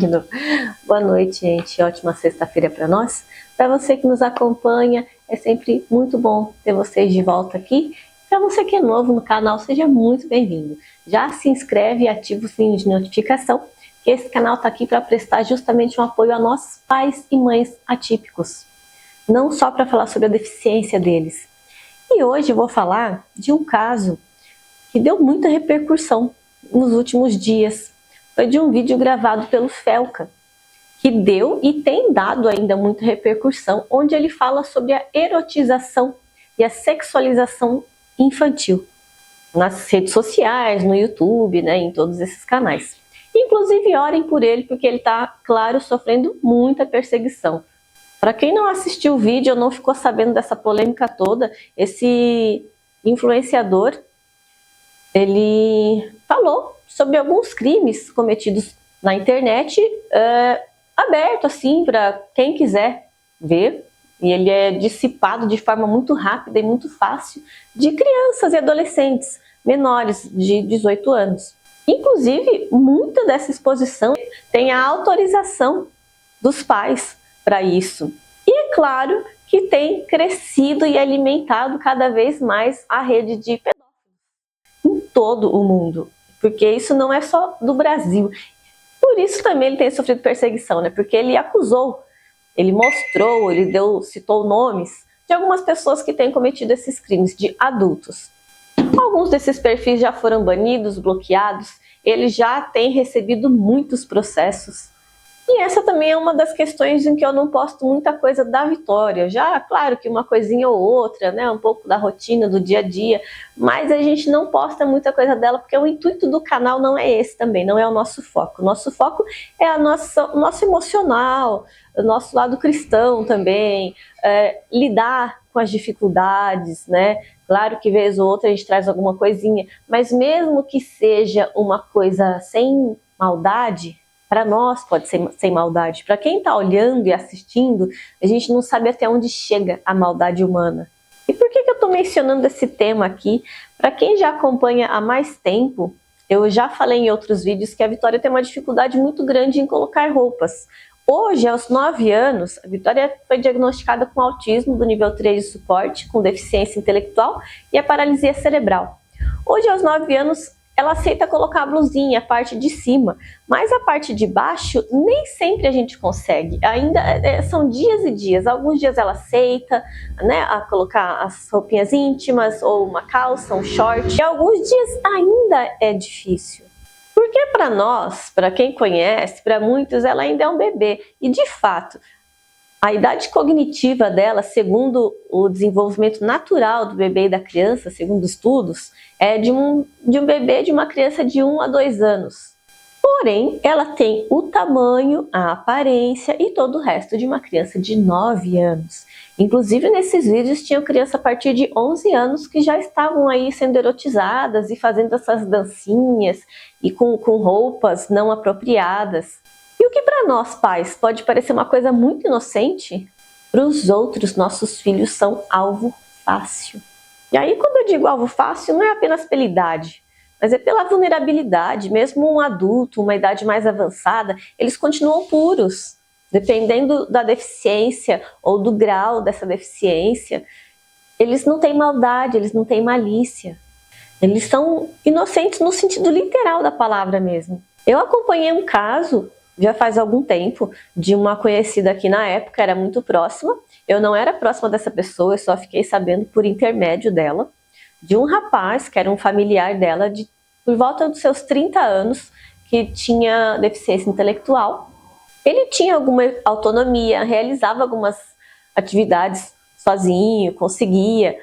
de novo. Boa noite, gente. Ótima sexta-feira para nós. Para você que nos acompanha, é sempre muito bom ter vocês de volta aqui. Para você que é novo no canal, seja muito bem-vindo. Já se inscreve e ativa o sininho de notificação, que esse canal está aqui para prestar justamente um apoio a nossos pais e mães atípicos. Não só para falar sobre a deficiência deles. E hoje eu vou falar de um caso que deu muita repercussão nos últimos dias. Foi de um vídeo gravado pelo Felca, que deu e tem dado ainda muita repercussão, onde ele fala sobre a erotização e a sexualização infantil nas redes sociais, no YouTube, né, em todos esses canais. Inclusive orem por ele, porque ele está, claro, sofrendo muita perseguição. Para quem não assistiu o vídeo ou não ficou sabendo dessa polêmica toda, esse influenciador, ele falou sobre alguns crimes cometidos na internet, aberto assim para quem quiser ver, e ele é dissipado de forma muito rápida e muito fácil de crianças e adolescentes menores de 18 anos. Inclusive, muita dessa exposição tem a autorização dos pais para isso. E é claro que tem crescido e alimentado cada vez mais a rede de pedófilos em todo o mundo, porque isso não é só do Brasil. Por isso também ele tem sofrido perseguição, né? Porque ele acusou, ele mostrou, ele citou nomes de algumas pessoas que têm cometido esses crimes, de adultos. Alguns desses perfis já foram banidos, bloqueados, ele já tem recebido muitos processos. E essa também é uma das questões em que eu não posto muita coisa da Vitória. Já, claro que uma coisinha ou outra, né, um pouco da rotina, do dia a dia, mas a gente não posta muita coisa dela, porque o intuito do canal não é esse também, não é o nosso foco. O nosso foco é o nosso emocional, o nosso lado cristão também, lidar com as dificuldades, né? Claro que vez ou outra a gente traz alguma coisinha, mas mesmo que seja uma coisa sem maldade, para nós pode ser sem maldade. Para quem está olhando e assistindo, a gente não sabe até onde chega a maldade humana. E por que eu estou mencionando esse tema aqui? Para quem já acompanha há mais tempo, eu já falei em outros vídeos que a Vitória tem uma dificuldade muito grande em colocar roupas. Hoje, aos 9 anos, a Vitória foi diagnosticada com autismo do nível 3 de suporte, com deficiência intelectual e a paralisia cerebral. Hoje, aos 9 anos, ela aceita colocar a blusinha, a parte de cima, mas a parte de baixo nem sempre a gente consegue. Ainda são dias e dias. Alguns dias ela aceita, né, a colocar as roupinhas íntimas ou uma calça, um short. E alguns dias ainda é difícil. Porque para nós, para quem conhece, para muitos ela ainda é um bebê. E de fato, a idade cognitiva dela, segundo o desenvolvimento natural do bebê e da criança, segundo estudos, é de um bebê, de uma criança de 1 a 2 anos. Porém, ela tem o tamanho, a aparência e todo o resto de uma criança de 9 anos. Inclusive, nesses vídeos tinham crianças a partir de 11 anos que já estavam aí sendo erotizadas e fazendo essas dancinhas e com roupas não apropriadas. E o que para nós pais pode parecer uma coisa muito inocente, para os outros nossos filhos são alvo fácil. E aí quando eu digo alvo fácil, não é apenas pela idade, mas é pela vulnerabilidade. Mesmo um adulto, uma idade mais avançada, eles continuam puros, dependendo da deficiência ou do grau dessa deficiência. Eles não têm maldade, eles não têm malícia. Eles são inocentes no sentido literal da palavra mesmo. Eu acompanhei um caso já faz algum tempo, de uma conhecida aqui na época, era muito próxima. Eu não era próxima dessa pessoa, eu só fiquei sabendo por intermédio dela, de um rapaz que era um familiar dela, por volta dos seus 30 anos, que tinha deficiência intelectual. Ele tinha alguma autonomia, realizava algumas atividades sozinho, conseguia,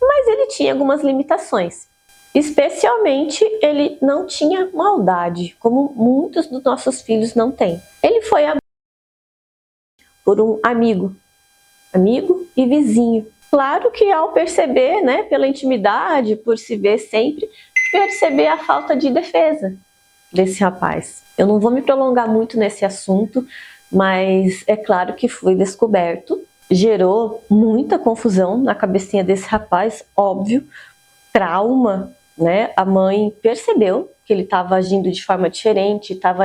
mas ele tinha algumas limitações. Especialmente, ele não tinha maldade, como muitos dos nossos filhos não têm. Ele foi por um amigo e vizinho. Claro que ao perceber, né, pela intimidade, por se ver sempre, perceber a falta de defesa desse rapaz. Eu não vou me prolongar muito nesse assunto, mas é claro que foi descoberto. Gerou muita confusão na cabecinha desse rapaz, óbvio, trauma, né? A mãe percebeu que ele estava agindo de forma diferente, estava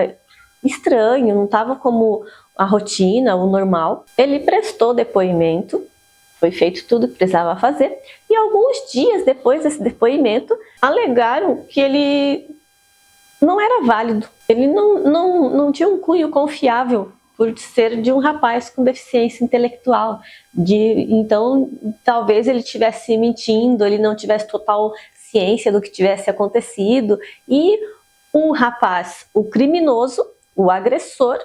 estranho, não estava como a rotina, o normal. Ele prestou depoimento, foi feito tudo que precisava fazer, e alguns dias depois desse depoimento, alegaram que ele não era válido, ele não tinha um cunho confiável por ser de um rapaz com deficiência intelectual. Então, talvez ele estivesse mentindo, ele não tivesse total ciência do que tivesse acontecido, e um rapaz, o criminoso, o agressor,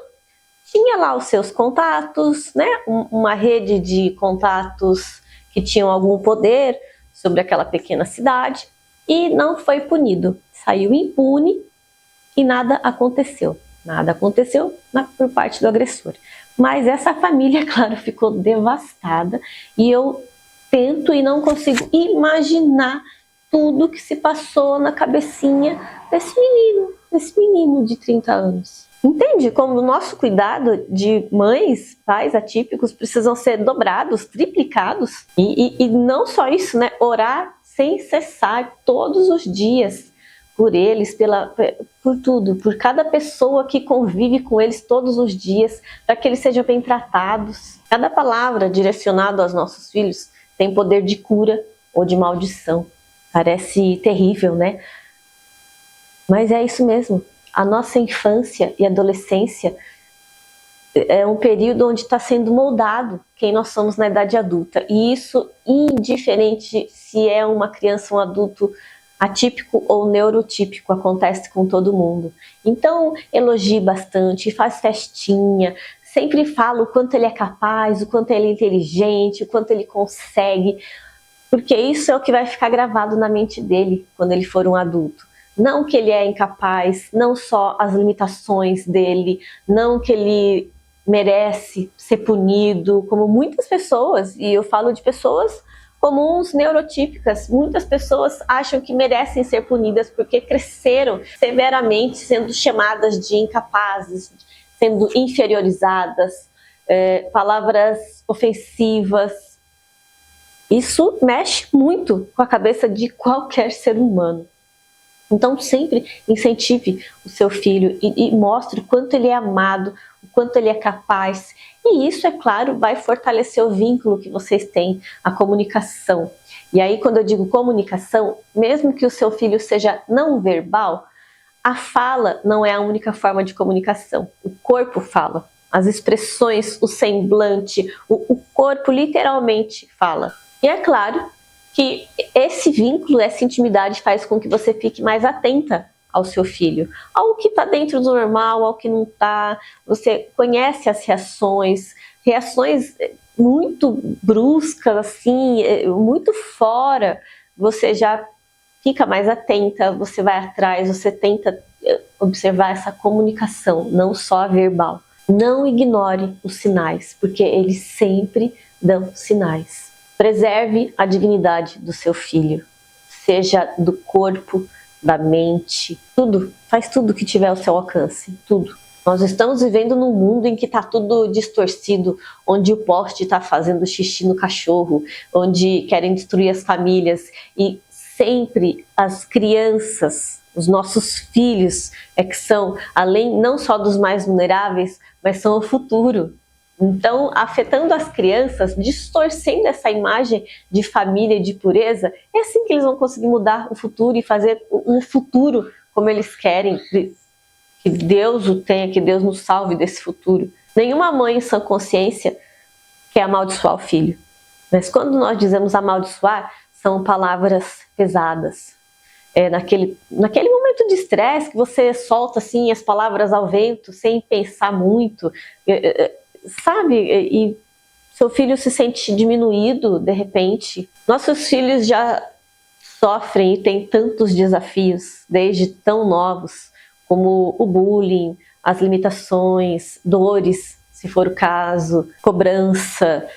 tinha lá os seus contatos, né? Uma rede de contatos que tinham algum poder sobre aquela pequena cidade, e não foi punido. Saiu impune e nada aconteceu. Nada aconteceu por parte do agressor. Mas essa família, claro, ficou devastada, e eu tento e não consigo imaginar tudo que se passou na cabecinha desse menino de 30 anos. Entende como o nosso cuidado de mães, pais atípicos precisam ser dobrados, triplicados? E não só isso, né? Orar sem cessar todos os dias por eles, por tudo, por cada pessoa que convive com eles todos os dias, para que eles sejam bem tratados. Cada palavra direcionada aos nossos filhos tem poder de cura ou de maldição. Parece terrível, né? Mas é isso mesmo. A nossa infância e adolescência é um período onde está sendo moldado quem nós somos na idade adulta. E isso, indiferente se é uma criança ou um adulto atípico ou neurotípico, acontece com todo mundo. Então, elogie bastante, faz festinha, sempre fala o quanto ele é capaz, o quanto ele é inteligente, o quanto ele consegue, porque isso é o que vai ficar gravado na mente dele quando ele for um adulto. Não que ele é incapaz, não só as limitações dele, não que ele merece ser punido, como muitas pessoas, e eu falo de pessoas comuns, neurotípicas, muitas pessoas acham que merecem ser punidas porque cresceram severamente sendo chamadas de incapazes, sendo inferiorizadas, palavras ofensivas. Isso mexe muito com a cabeça de qualquer ser humano. Então sempre incentive o seu filho e mostre o quanto ele é amado, o quanto ele é capaz. E isso, é claro, vai fortalecer o vínculo que vocês têm, a comunicação. E aí, quando eu digo comunicação, mesmo que o seu filho seja não verbal, a fala não é a única forma de comunicação. O corpo fala, as expressões, o semblante, o corpo literalmente fala. E é claro que esse vínculo, essa intimidade faz com que você fique mais atenta ao seu filho, ao que está dentro do normal, ao que não está. Você conhece as reações muito bruscas, assim, muito fora. Você já fica mais atenta, você vai atrás, você tenta observar essa comunicação, não só a verbal. Não ignore os sinais, porque eles sempre dão sinais. Preserve a dignidade do seu filho, seja do corpo, da mente, tudo, faz tudo que tiver ao seu alcance, tudo. Nós estamos vivendo num mundo em que está tudo distorcido, onde o poste está fazendo xixi no cachorro, onde querem destruir as famílias, e sempre as crianças, os nossos filhos, que são, além não só dos mais vulneráveis, mas são o futuro. Então, afetando as crianças, distorcendo essa imagem de família e de pureza, é assim que eles vão conseguir mudar o futuro e fazer um futuro como eles querem, que Deus o tenha, que Deus nos salve desse futuro. Nenhuma mãe em sã consciência quer amaldiçoar o filho. Mas quando nós dizemos amaldiçoar, são palavras pesadas. Naquele momento de estresse que você solta assim as palavras ao vento, sem pensar muito, sabe? E seu filho se sente diminuído de repente. Nossos filhos já sofrem e têm tantos desafios desde tão novos, como o bullying, as limitações, dores, se for o caso, cobrança.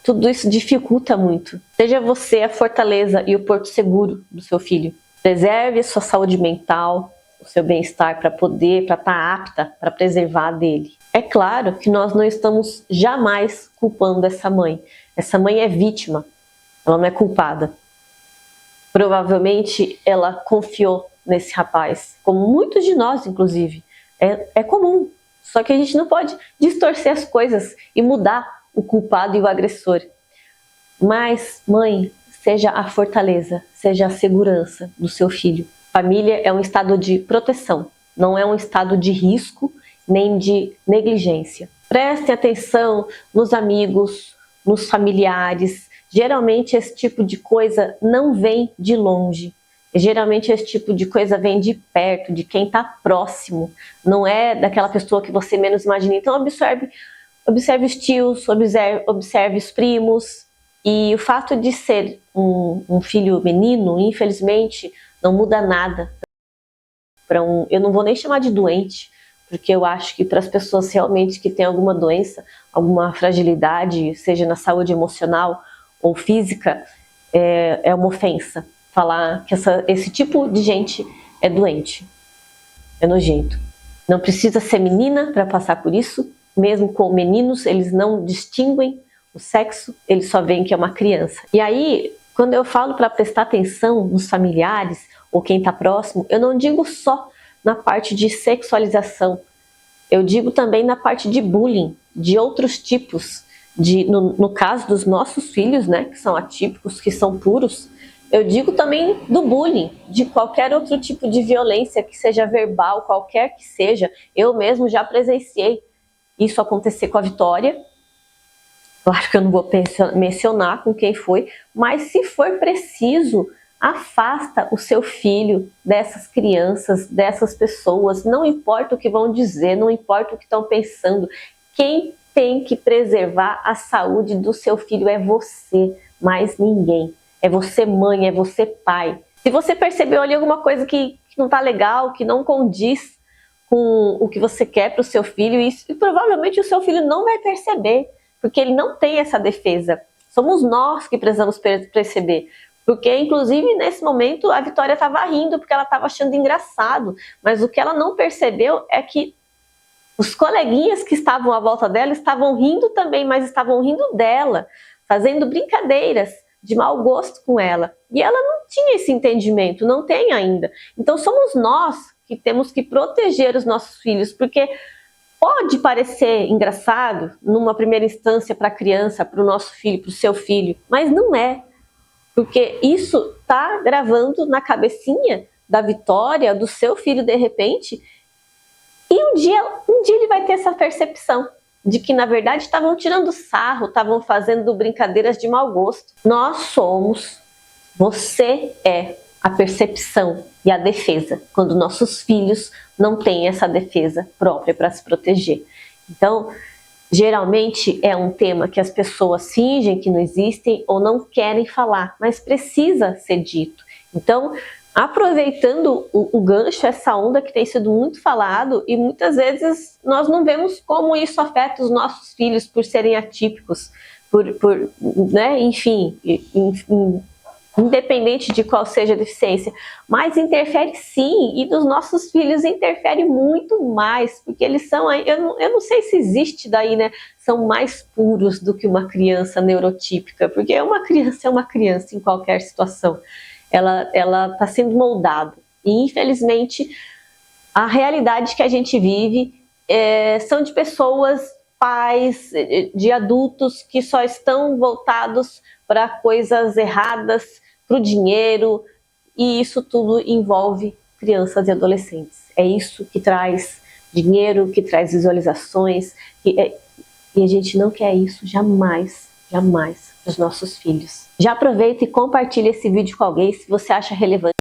Tudo isso dificulta muito. Seja você a fortaleza e o porto seguro do seu filho. Preserve a sua saúde mental, o seu bem-estar para estar apta para preservar dele. É claro que nós não estamos jamais culpando essa mãe. Essa mãe é vítima, ela não é culpada. Provavelmente ela confiou nesse rapaz, como muitos de nós, inclusive. É comum. Só que a gente não pode distorcer as coisas e mudar o culpado e o agressor. Mas, mãe, seja a fortaleza, seja a segurança do seu filho. Família é um estado de proteção, não é um estado de risco nem de negligência. Prestem atenção nos amigos, nos familiares. Geralmente esse tipo de coisa não vem de longe. Geralmente esse tipo de coisa vem de perto, de quem está próximo. Não é daquela pessoa que você menos imagina. Então observe os tios, observe os primos. E o fato de ser um filho menino, infelizmente, não muda nada. Eu não vou nem chamar de doente, porque eu acho que para as pessoas realmente que têm alguma doença, alguma fragilidade, seja na saúde emocional ou física, é uma ofensa falar que esse tipo de gente é doente, é nojento. Não precisa ser menina para passar por isso, mesmo com meninos, eles não distinguem o sexo, eles só veem que é uma criança. E aí, quando eu falo para prestar atenção nos familiares ou quem está próximo, eu não digo só na parte de sexualização, eu digo também na parte de bullying, de outros tipos, no caso dos nossos filhos, né, que são atípicos, que são puros, eu digo também do bullying, de qualquer outro tipo de violência, que seja verbal, qualquer que seja. Eu mesmo já presenciei isso acontecer com a Vitória. Claro que eu não vou mencionar com quem foi, mas se for preciso, afasta o seu filho dessas crianças, dessas pessoas. Não importa o que vão dizer, não importa o que estão pensando. Quem tem que preservar a saúde do seu filho é você, mais ninguém. É você mãe, é você pai. Se você percebeu ali alguma coisa que não está legal, que não condiz com o que você quer para o seu filho, e provavelmente o seu filho não vai perceber, porque ele não tem essa defesa. Somos nós que precisamos perceber. Porque, inclusive, nesse momento, a Vitória estava rindo porque ela estava achando engraçado. Mas o que ela não percebeu é que os coleguinhas que estavam à volta dela estavam rindo também, mas estavam rindo dela, fazendo brincadeiras de mau gosto com ela. E ela não tinha esse entendimento, não tem ainda. Então somos nós que temos que proteger os nossos filhos, porque pode parecer engraçado numa primeira instância para a criança, para o nosso filho, para o seu filho, mas não é. Porque isso está gravando na cabecinha da Vitória, do seu filho de repente, e um dia ele vai ter essa percepção de que, na verdade, estavam tirando sarro, estavam fazendo brincadeiras de mau gosto. Nós somos, você é a percepção e a defesa, quando nossos filhos não têm essa defesa própria para se proteger. Então, geralmente é um tema que as pessoas fingem que não existem ou não querem falar, mas precisa ser dito. Então, aproveitando o gancho, essa onda que tem sido muito falado, e muitas vezes nós não vemos como isso afeta os nossos filhos por serem atípicos, né? Enfim, independente de qual seja a deficiência, mas interfere sim, e dos nossos filhos interfere muito mais, porque eles são, eu não sei se existe daí, né, são mais puros do que uma criança neurotípica, porque uma criança é uma criança em qualquer situação. Ela está sendo moldada. E, infelizmente, a realidade que a gente vive são de pessoas, pais, de adultos que só estão voltados para coisas erradas, para o dinheiro, e isso tudo envolve crianças e adolescentes. É isso que traz dinheiro, que traz visualizações, e a gente não quer isso jamais, jamais, para os nossos filhos. Já aproveita e compartilha esse vídeo com alguém se você acha relevante.